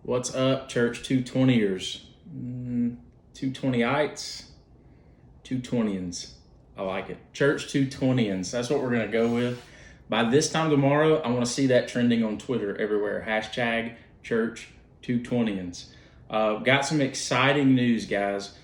What's up, church 220ers? 220ites? 220ins. I like it. Church 220ins. That's what we're going to go with. By this time tomorrow, I want to see that trending on Twitter everywhere. Hashtag church 220ins. Got some exciting news, guys.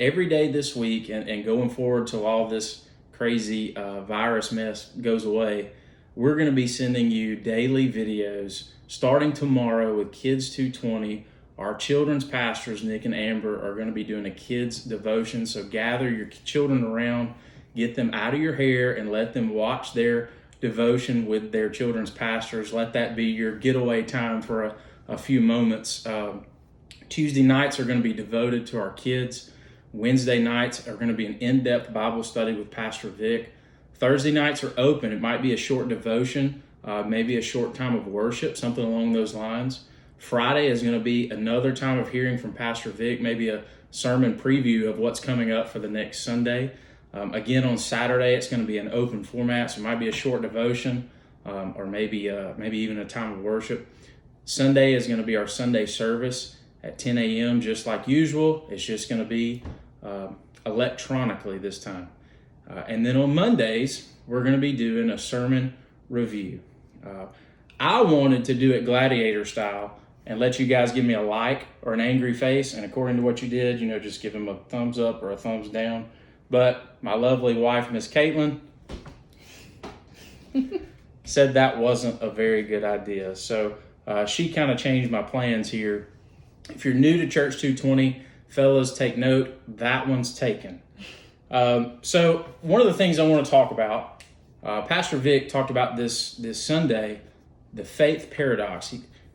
Every day this week and going forward till all this crazy virus mess goes away, we're going to be sending you daily videos starting tomorrow with Kids 220. Our children's pastors, Nick and Amber, are going to be doing a kids devotion. So gather your children around, get them out of your hair, and let them watch their devotion with their children's pastors. Let that be your getaway time for a few moments. Tuesday nights are going to be devoted to our kids. Wednesday nights are going to be an in-depth Bible study with Pastor Vic. Thursday nights are open. It might be a short devotion, maybe a short time of worship, something along those lines. Friday is going to be another time of hearing from Pastor Vic, maybe a sermon preview of what's coming up for the next Sunday. Again, on Saturday, it's going to be an open format, so it might be a short devotion or maybe even a time of worship. Sunday is going to be our Sunday service at 10 a.m., just like usual. It's just going to be electronically this time. And then on Mondays, we're going to be doing a sermon review. I wanted to do it gladiator style and let you guys give me a like or an angry face. And according to what you did, just give them a thumbs up or a thumbs down. But my lovely wife, Miss Caitlin, said that wasn't a very good idea. So she kind of changed my plans here. If you're new to Church 220, fellas, take note, that one's taken. So one of the things I want to talk about, Pastor Vic talked about this Sunday, the faith paradox,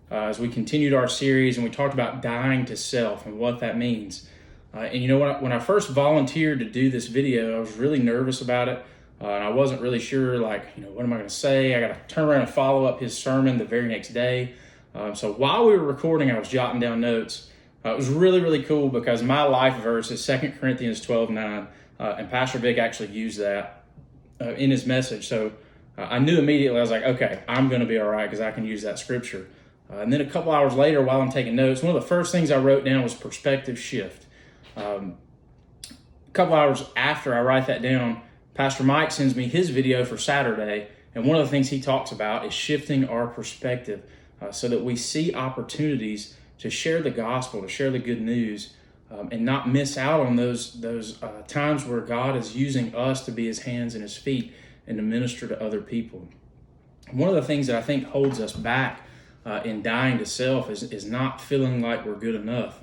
as we continued our series and we talked about dying to self and what that means. And when I first volunteered to do this video, I was really nervous about it. And I wasn't really sure, what am I going to say? I got to turn around and follow up his sermon the very next day. So while we were recording, I was jotting down notes. It was really, really cool because my life verse is 2 Corinthians 12:9. And Pastor Vic actually used that in his message. So I knew immediately, I was like, okay, I'm going to be all right because I can use that scripture. And then a couple hours later, while I'm taking notes, one of the first things I wrote down was perspective shift. A couple hours after I write that down, Pastor Mike sends me his video for Saturday. And one of the things he talks about is shifting our perspective so that we see opportunities to share the gospel, to share the good news, and not miss out on those times where God is using us to be his hands and his feet and to minister to other people. One of the things that I think holds us back in dying to self is not feeling like we're good enough.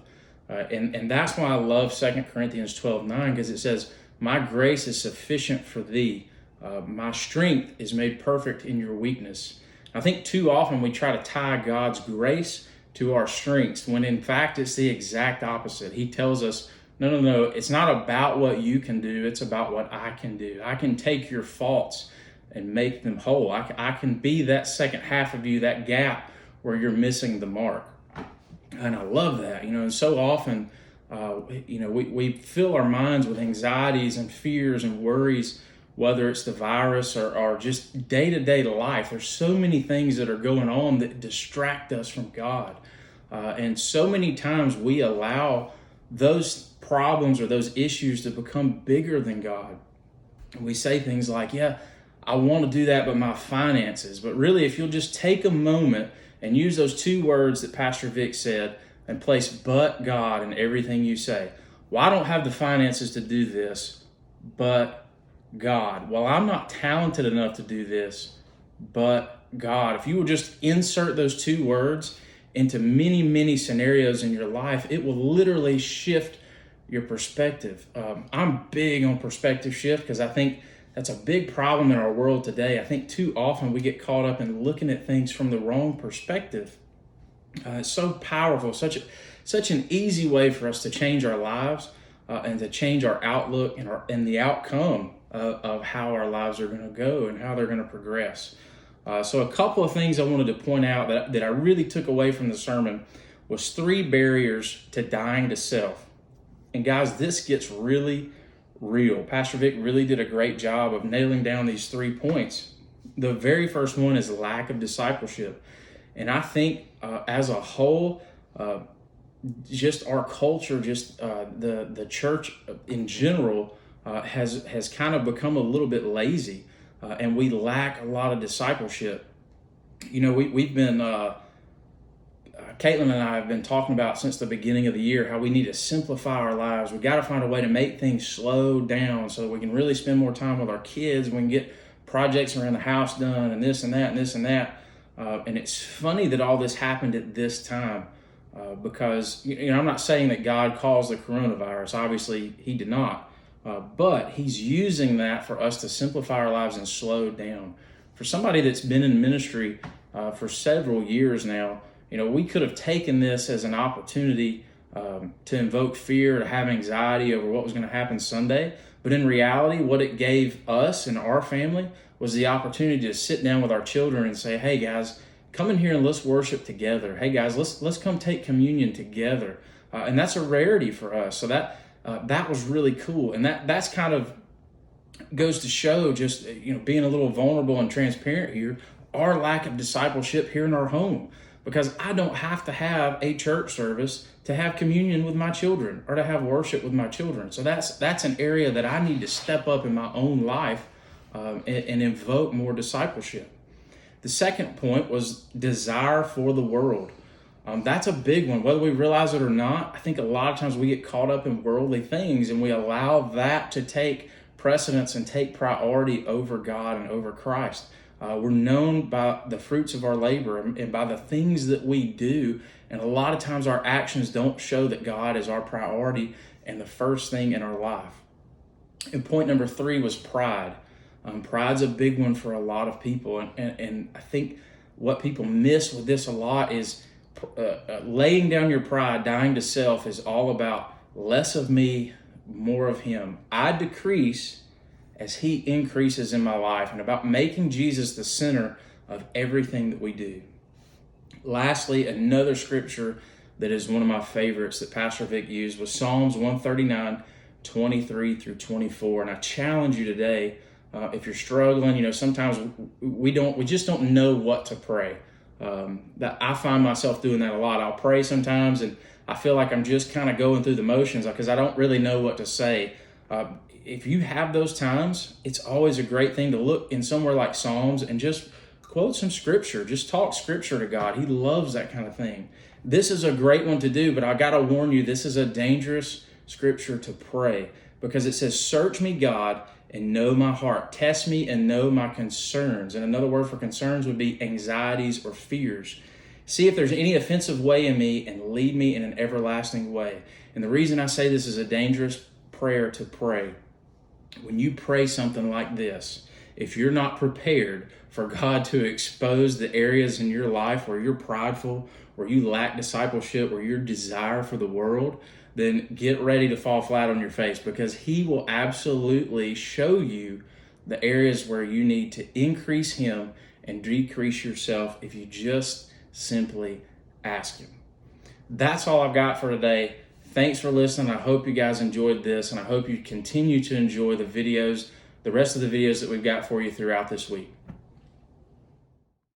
And that's why I love 2 Corinthians 12:9, because it says, my grace is sufficient for thee. My strength is made perfect in your weakness. I think too often we try to tie God's grace to our strengths, when in fact it's the exact opposite. He tells us, no, it's not about what you can do, it's about what I can do. I can take your faults and make them whole. I can be that second half of you, that gap where you're missing the mark. And I love that, and so often, we fill our minds with anxieties and fears and worries, whether it's the virus or just day-to-day life. There's so many things that are going on that distract us from God. And so many times we allow those problems or those issues to become bigger than God. And we say things like, yeah, I want to do that, but my finances. But really, if you'll just take a moment and use those two words that Pastor Vic said and place "but God" in everything you say. Well, I don't have the finances to do this, but God. Well, I'm not talented enough to do this, but God. If you will just insert those two words into many, many scenarios in your life, it will literally shift your perspective. I'm big on perspective shift because I think that's a big problem in our world today. I think too often we get caught up in looking at things from the wrong perspective. It's so powerful, such an easy way for us to change our lives and to change our outlook and the outcome of how our lives are going to go and how they're going to progress. So a couple of things I wanted to point out that I really took away from the sermon was 3 barriers to dying to self. And guys, this gets really real. Pastor Vic really did a great job of nailing down these 3 points. The very first one is lack of discipleship. And I think as a whole, just our culture, just the church in general has kind of become a little bit lazy, and we lack a lot of discipleship. We've been Caitlin and I have been talking about since the beginning of the year how we need to simplify our lives. We got to find a way to make things slow down so that we can really spend more time with our kids. We can get projects around the house done and this and that and this and that. And it's funny that all this happened at this time because I'm not saying that God caused the coronavirus. Obviously, He did not. But He's using that for us to simplify our lives and slow down. For somebody that's been in ministry for several years now, we could have taken this as an opportunity to invoke fear, to have anxiety over what was going to happen Sunday. But in reality, what it gave us and our family was the opportunity to sit down with our children and say, hey guys, come in here and let's worship together. Hey guys, let's come take communion together. And that's a rarity for us. So that was really cool. And that's kind of goes to show just, being a little vulnerable and transparent here, our lack of discipleship here in our home. Because I don't have to have a church service to have communion with my children or to have worship with my children. So that's an area that I need to step up in my own life and invoke more discipleship. The second point was desire for the world. That's a big one. Whether we realize it or not, I think a lot of times we get caught up in worldly things and we allow that to take precedence and take priority over God and over Christ. We're known by the fruits of our labor and by the things that we do. And a lot of times our actions don't show that God is our priority and the first thing in our life. And point number 3 was pride. Pride's a big one for a lot of people. And I think what people miss with this a lot is laying down your pride, dying to self is all about less of me, more of Him. I decrease as He increases in my life, and about making Jesus the center of everything that we do. Lastly, another scripture that is one of my favorites that Pastor Vic used was Psalms 139, 23 through 24. And I challenge you today, if you're struggling, sometimes we just don't know what to pray. That I find myself doing that a lot. I'll pray sometimes and I feel like I'm just kind of going through the motions because I don't really know what to say. If you have those times, it's always a great thing to look in somewhere like Psalms and just quote some scripture. Just talk scripture to God. He loves that kind of thing. This is a great one to do, but I got to warn you, this is a dangerous scripture to pray because it says, search me, God, and know my heart. Test me and know my concerns. And another word for concerns would be anxieties or fears. See if there's any offensive way in me and lead me in an everlasting way. And the reason I say this is a dangerous prayer to pray, when you pray something like this, if you're not prepared for God to expose the areas in your life where you're prideful, where you lack discipleship, where your desire for the world, then get ready to fall flat on your face because He will absolutely show you the areas where you need to increase Him and decrease yourself if you just simply ask Him. That's all I've got for today. Thanks for listening. I hope you guys enjoyed this, and I hope you continue to enjoy the rest of the videos that we've got for you throughout this week.